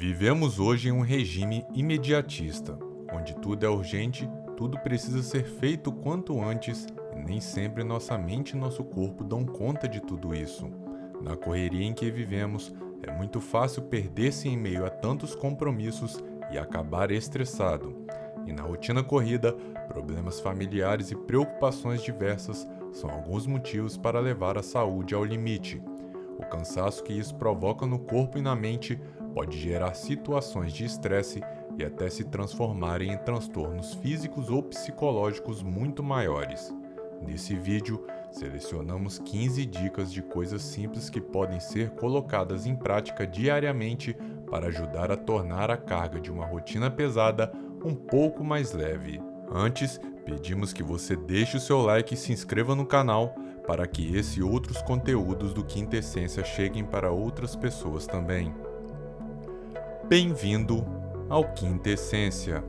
Vivemos hoje em um regime imediatista, onde tudo é urgente, tudo precisa ser feito quanto antes e nem sempre nossa mente e nosso corpo dão conta de tudo isso. Na correria em que vivemos, é muito fácil perder-se em meio a tantos compromissos e acabar estressado. E na rotina corrida, problemas familiares e preocupações diversas são alguns motivos para levar a saúde ao limite. O cansaço que isso provoca no corpo e na mente pode gerar situações de estresse e até se transformarem em transtornos físicos ou psicológicos muito maiores. Nesse vídeo, selecionamos 15 dicas de coisas simples que podem ser colocadas em prática diariamente para ajudar a tornar a carga de uma rotina pesada um pouco mais leve. Antes, pedimos que você deixe o seu like e se inscreva no canal para que esse e outros conteúdos do Quinta Essência cheguem para outras pessoas também. Bem-vindo ao Quinta Essência.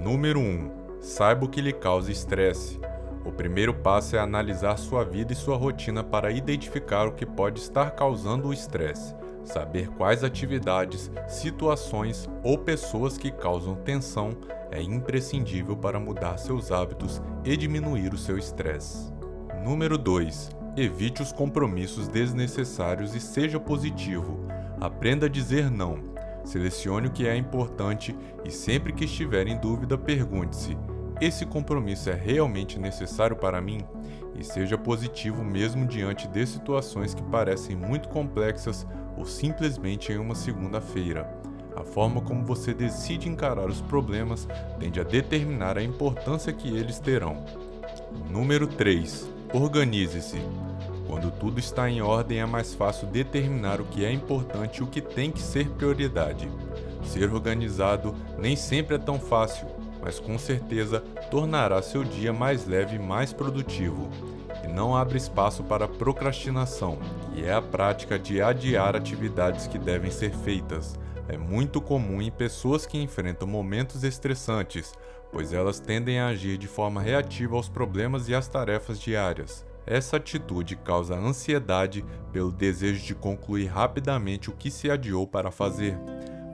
Número 1. Saiba o que lhe causa estresse. O primeiro passo é analisar sua vida e sua rotina para identificar o que pode estar causando o estresse. Saber quais atividades, situações ou pessoas que causam tensão é imprescindível para mudar seus hábitos e diminuir o seu estresse. Número 2. Evite os compromissos desnecessários e seja positivo. Aprenda a dizer não. Selecione o que é importante e sempre que estiver em dúvida, pergunte-se: esse compromisso é realmente necessário para mim? E seja positivo mesmo diante de situações que parecem muito complexas ou simplesmente em uma segunda-feira. A forma como você decide encarar os problemas tende a determinar a importância que eles terão. Número 3. Organize-se. Quando tudo está em ordem, é mais fácil determinar o que é importante e o que tem que ser prioridade. Ser organizado nem sempre é tão fácil, mas com certeza tornará seu dia mais leve e mais produtivo. E não abre espaço para procrastinação, que é a prática de adiar atividades que devem ser feitas. É muito comum em pessoas que enfrentam momentos estressantes, pois elas tendem a agir de forma reativa aos problemas e às tarefas diárias. Essa atitude causa ansiedade pelo desejo de concluir rapidamente o que se adiou para fazer.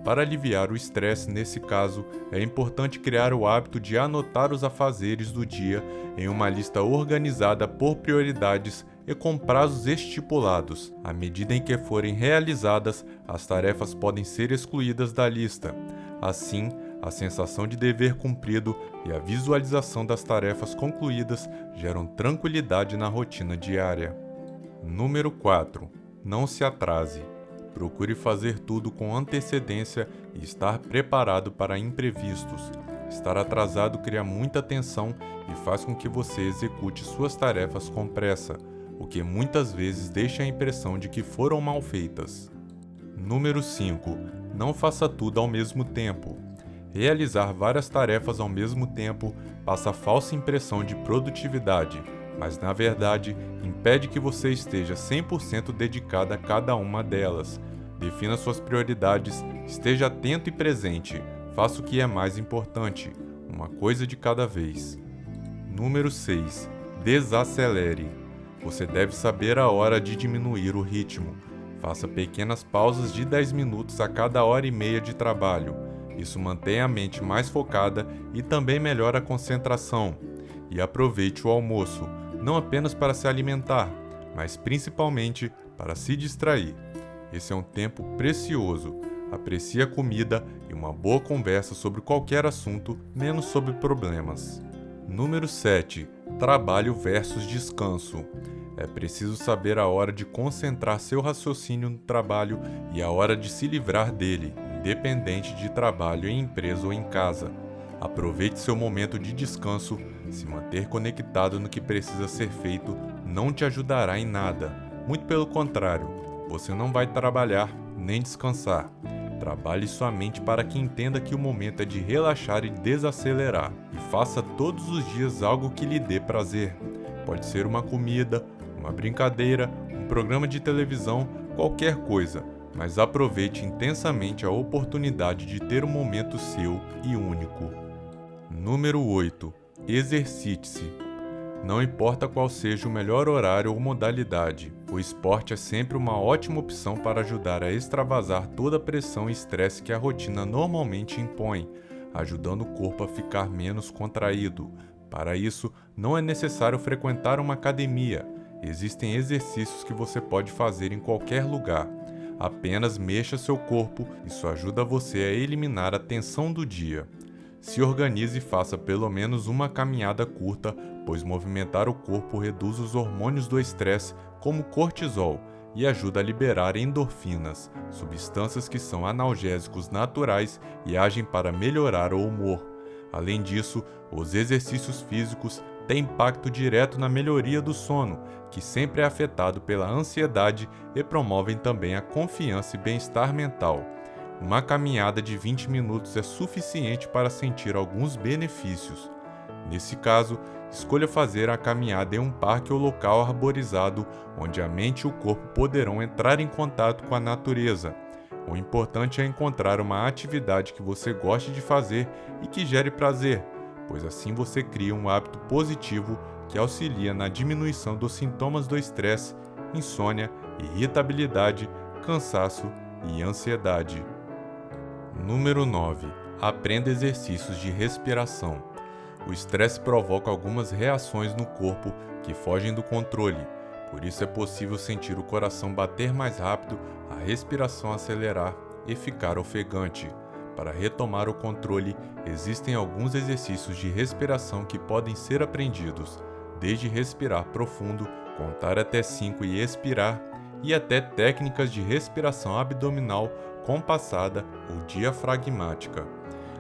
Para aliviar o estresse nesse caso, é importante criar o hábito de anotar os afazeres do dia em uma lista organizada por prioridades e com prazos estipulados. À medida em que forem realizadas, as tarefas podem ser excluídas da lista. Assim, a sensação de dever cumprido e a visualização das tarefas concluídas geram tranquilidade na rotina diária. Número 4. Não se atrase. Procure fazer tudo com antecedência e estar preparado para imprevistos. Estar atrasado cria muita tensão e faz com que você execute suas tarefas com pressa, o que muitas vezes deixa a impressão de que foram mal feitas. Número 5. Não faça tudo ao mesmo tempo. Realizar várias tarefas ao mesmo tempo passa a falsa impressão de produtividade, mas na verdade impede que você esteja 100% dedicado a cada uma delas. Defina suas prioridades, esteja atento e presente, faça o que é mais importante, uma coisa de cada vez. Número 6. Desacelere. Você deve saber a hora de diminuir o ritmo. Faça pequenas pausas de 10 minutos a cada hora e meia de trabalho. Isso mantém a mente mais focada e também melhora a concentração. E aproveite o almoço, não apenas para se alimentar, mas principalmente para se distrair. Esse é um tempo precioso. Aprecie a comida e uma boa conversa sobre qualquer assunto, menos sobre problemas. Número 7. Trabalho versus descanso. É preciso saber a hora de concentrar seu raciocínio no trabalho e a hora de se livrar dele, independente de trabalho em empresa ou em casa. Aproveite seu momento de descanso. Se manter conectado no que precisa ser feito não te ajudará em nada. Muito pelo contrário, você não vai trabalhar nem descansar. Trabalhe somente para que entenda que o momento é de relaxar e desacelerar. E faça todos os dias algo que lhe dê prazer. Pode ser uma comida, uma brincadeira, um programa de televisão, qualquer coisa. Mas aproveite intensamente a oportunidade de ter um momento seu e único. Número 8. Exercite-se. Não importa qual seja o melhor horário ou modalidade, O esporte é sempre uma ótima opção para ajudar a extravasar toda a pressão e estresse que a rotina normalmente impõe, ajudando o corpo a ficar menos contraído. Para isso, não é necessário frequentar uma academia. Existem exercícios que você pode fazer em qualquer lugar. Apenas mexa seu corpo, isso ajuda você a eliminar a tensão do dia. Se organize e faça pelo menos uma caminhada curta, pois movimentar o corpo reduz os hormônios do estresse, como cortisol, e ajuda a liberar endorfinas, substâncias que são analgésicos naturais e agem para melhorar o humor. Além disso, os exercícios físicos têm impacto direto na melhoria do sono, que sempre é afetado pela ansiedade, e promovem também a confiança e bem-estar mental. Uma caminhada de 20 minutos é suficiente para sentir alguns benefícios. Nesse caso, escolha fazer a caminhada em um parque ou local arborizado, onde a mente e o corpo poderão entrar em contato com a natureza. O importante é encontrar uma atividade que você goste de fazer e que gere prazer, pois assim você cria um hábito positivo que auxilia na diminuição dos sintomas do estresse, insônia, irritabilidade, cansaço e ansiedade. Número 9. Aprenda exercícios de respiração. O estresse provoca algumas reações no corpo que fogem do controle, por isso é possível sentir o coração bater mais rápido, a respiração acelerar e ficar ofegante. Para retomar o controle, existem alguns exercícios de respiração que podem ser aprendidos, desde respirar profundo, contar até 5 e expirar, e até técnicas de respiração abdominal compassada ou diafragmática.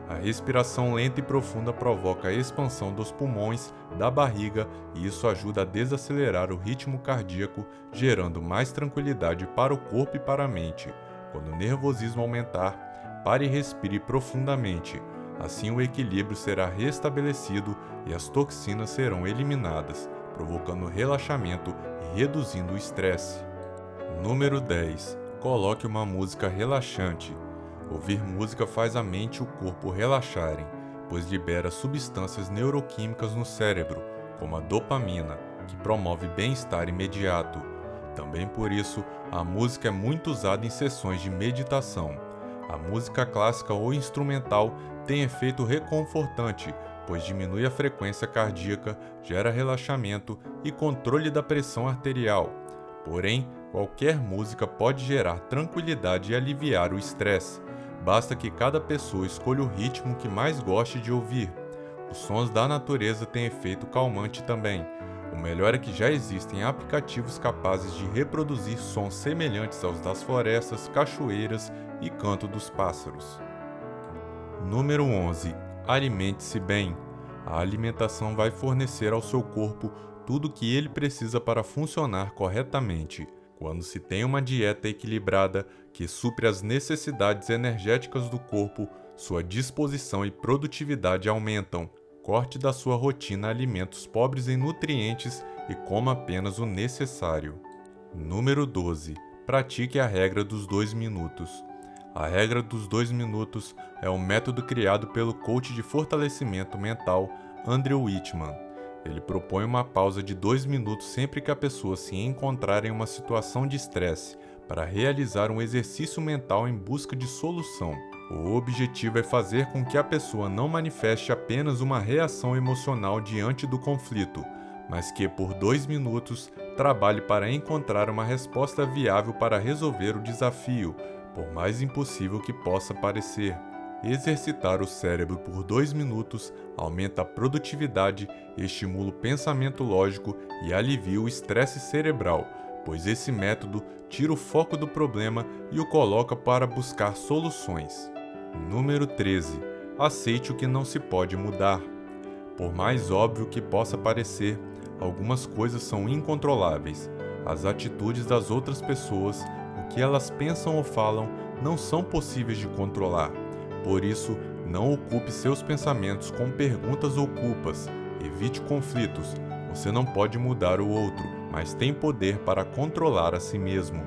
A respiração lenta e profunda provoca a expansão dos pulmões, da barriga, e isso ajuda a desacelerar o ritmo cardíaco, gerando mais tranquilidade para o corpo e para a mente. Quando o nervosismo aumentar, pare e respire profundamente. Assim o equilíbrio será restabelecido e as toxinas serão eliminadas, provocando relaxamento e reduzindo o estresse. Número 10. Coloque uma música relaxante. Ouvir música faz a mente e o corpo relaxarem, pois libera substâncias neuroquímicas no cérebro, como a dopamina, que promove bem-estar imediato. Também por isso, a música é muito usada em sessões de meditação. A música clássica ou instrumental tem efeito reconfortante, pois diminui a frequência cardíaca, gera relaxamento e controle da pressão arterial. Porém, qualquer música pode gerar tranquilidade e aliviar o estresse. Basta que cada pessoa escolha o ritmo que mais goste de ouvir. Os sons da natureza têm efeito calmante também. O melhor é que já existem aplicativos capazes de reproduzir sons semelhantes aos das florestas, cachoeiras e canto dos pássaros. Número 11. Alimente-se bem. A alimentação vai fornecer ao seu corpo tudo o que ele precisa para funcionar corretamente. Quando se tem uma dieta equilibrada que supre as necessidades energéticas do corpo, sua disposição e produtividade aumentam. Corte da sua rotina alimentos pobres em nutrientes e coma apenas o necessário. Número 12. Pratique a regra dos 2 minutos. A regra dos 2 minutos é um método criado pelo coach de fortalecimento mental Andrew Whitman. Ele propõe uma pausa de 2 minutos sempre que a pessoa se encontrar em uma situação de estresse, para realizar um exercício mental em busca de solução. O objetivo é fazer com que a pessoa não manifeste apenas uma reação emocional diante do conflito, mas que por 2 minutos trabalhe para encontrar uma resposta viável para resolver o desafio, por mais impossível que possa parecer. Exercitar o cérebro por 2 minutos aumenta a produtividade, estimula o pensamento lógico e alivia o estresse cerebral, pois esse método tira o foco do problema e o coloca para buscar soluções. Número 13. Aceite o que não se pode mudar. Por mais óbvio que possa parecer, algumas coisas são incontroláveis. As atitudes das outras pessoas, o que elas pensam ou falam, não são possíveis de controlar. Por isso, não ocupe seus pensamentos com perguntas ou culpas. Evite conflitos. Você não pode mudar o outro, mas tem poder para controlar a si mesmo.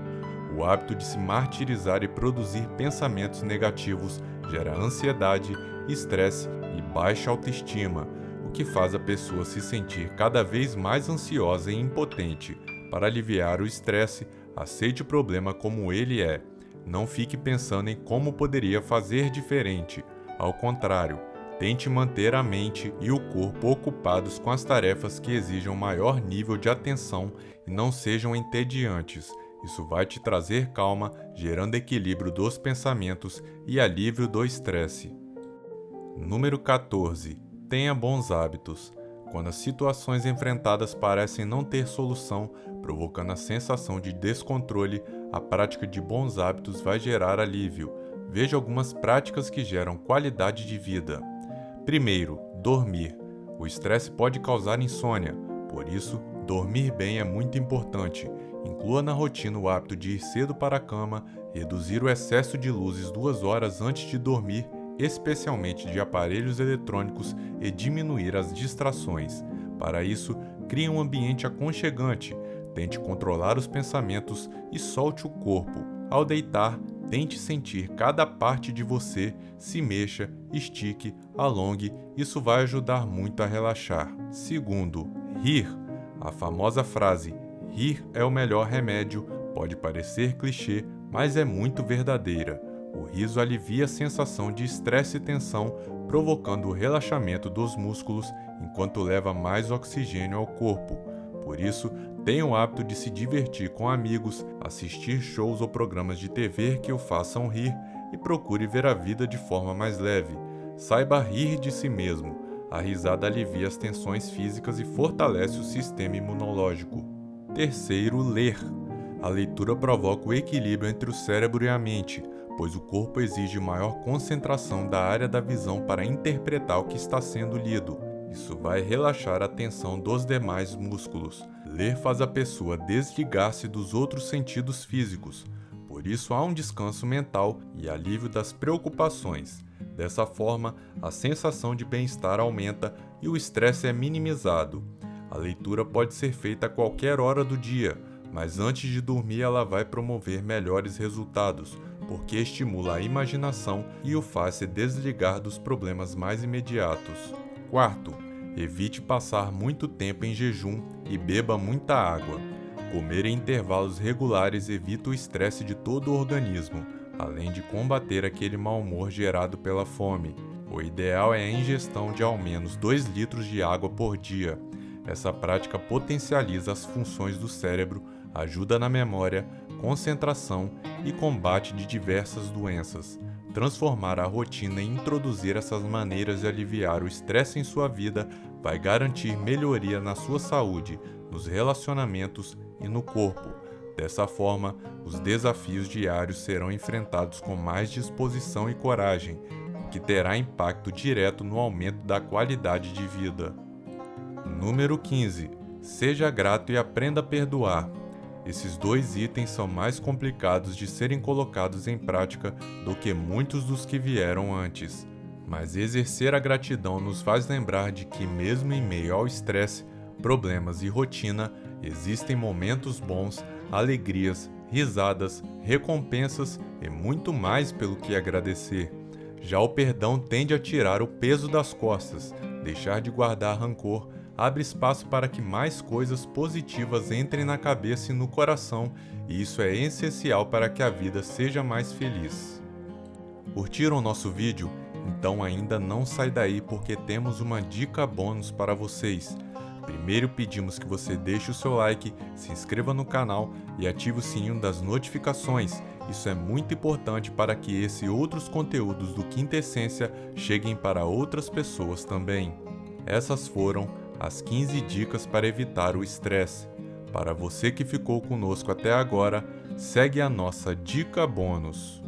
O hábito de se martirizar e produzir pensamentos negativos gera ansiedade, estresse e baixa autoestima, o que faz a pessoa se sentir cada vez mais ansiosa e impotente. Para aliviar o estresse, aceite o problema como ele é. Não fique pensando em como poderia fazer diferente. Ao contrário, tente manter a mente e o corpo ocupados com as tarefas que exijam maior nível de atenção e não sejam entediantes. Isso vai te trazer calma, gerando equilíbrio dos pensamentos e alívio do estresse. Número 14. Tenha bons hábitos. Quando as situações enfrentadas parecem não ter solução, provocando a sensação de descontrole, a prática de bons hábitos vai gerar alívio. Veja algumas práticas que geram qualidade de vida. Primeiro, dormir. O estresse pode causar insônia, por isso, dormir bem é muito importante. Inclua na rotina o hábito de ir cedo para a cama, reduzir o excesso de luzes 2 horas antes de dormir, especialmente de aparelhos eletrônicos, e diminuir as distrações. Para isso, crie um ambiente aconchegante, tente controlar os pensamentos e solte o corpo. Ao deitar, tente sentir cada parte de você, se mexa, estique, alongue, isso vai ajudar muito a relaxar. Segundo, rir. A famosa frase "rir é o melhor remédio" pode parecer clichê, mas é muito verdadeira. O riso alivia a sensação de estresse e tensão, provocando o relaxamento dos músculos enquanto leva mais oxigênio ao corpo. Por isso, tenha o hábito de se divertir com amigos, assistir shows ou programas de TV que o façam rir e procure ver a vida de forma mais leve. Saiba rir de si mesmo. A risada alivia as tensões físicas e fortalece o sistema imunológico. Terceiro, ler. A leitura provoca o equilíbrio entre o cérebro e a mente, pois o corpo exige maior concentração da área da visão para interpretar o que está sendo lido. Isso vai relaxar a tensão dos demais músculos. Ler faz a pessoa desligar-se dos outros sentidos físicos, por isso há um descanso mental e alívio das preocupações. Dessa forma, a sensação de bem-estar aumenta e o estresse é minimizado. A leitura pode ser feita a qualquer hora do dia, mas antes de dormir ela vai promover melhores resultados, porque estimula a imaginação e o faz se desligar dos problemas mais imediatos. Quarto, evite passar muito tempo em jejum e beba muita água. Comer em intervalos regulares evita o estresse de todo o organismo, além de combater aquele mau humor gerado pela fome. O ideal é a ingestão de ao menos 2 litros de água por dia. Essa prática potencializa as funções do cérebro, ajuda na memória, concentração e combate de diversas doenças. Transformar a rotina e introduzir essas maneiras de aliviar o estresse em sua vida vai garantir melhoria na sua saúde, nos relacionamentos e no corpo. Dessa forma, os desafios diários serão enfrentados com mais disposição e coragem, o que terá impacto direto no aumento da qualidade de vida. Número 15. Seja grato e aprenda a perdoar. Esses 2 itens são mais complicados de serem colocados em prática do que muitos dos que vieram antes. Mas exercer a gratidão nos faz lembrar de que, mesmo em meio ao estresse, problemas e rotina, existem momentos bons, alegrias, risadas, recompensas e muito mais pelo que agradecer. Já o perdão tende a tirar o peso das costas, deixar de guardar rancor, abre espaço para que mais coisas positivas entrem na cabeça e no coração, e isso é essencial para que a vida seja mais feliz. Curtiram o nosso vídeo? Então ainda não sai daí porque temos uma dica bônus para vocês. Primeiro pedimos que você deixe o seu like, se inscreva no canal e ative o sininho das notificações. Isso é muito importante para que esse e outros conteúdos do Quinta Essência cheguem para outras pessoas também. Essas foram as 15 dicas para evitar o estresse. Para você que ficou conosco até agora, segue a nossa dica bônus.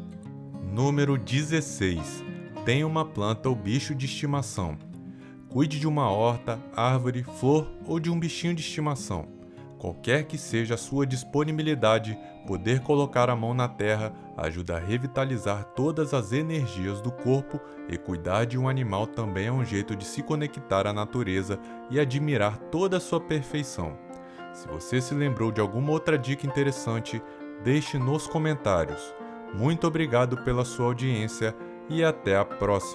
Número 16. Tenha uma planta ou bicho de estimação. Cuide de uma horta, árvore, flor ou de um bichinho de estimação. Qualquer que seja a sua disponibilidade, poder colocar a mão na terra ajuda a revitalizar todas as energias do corpo, e cuidar de um animal também é um jeito de se conectar à natureza e admirar toda a sua perfeição. Se você se lembrou de alguma outra dica interessante, deixe nos comentários. Muito obrigado pela sua audiência e até a próxima!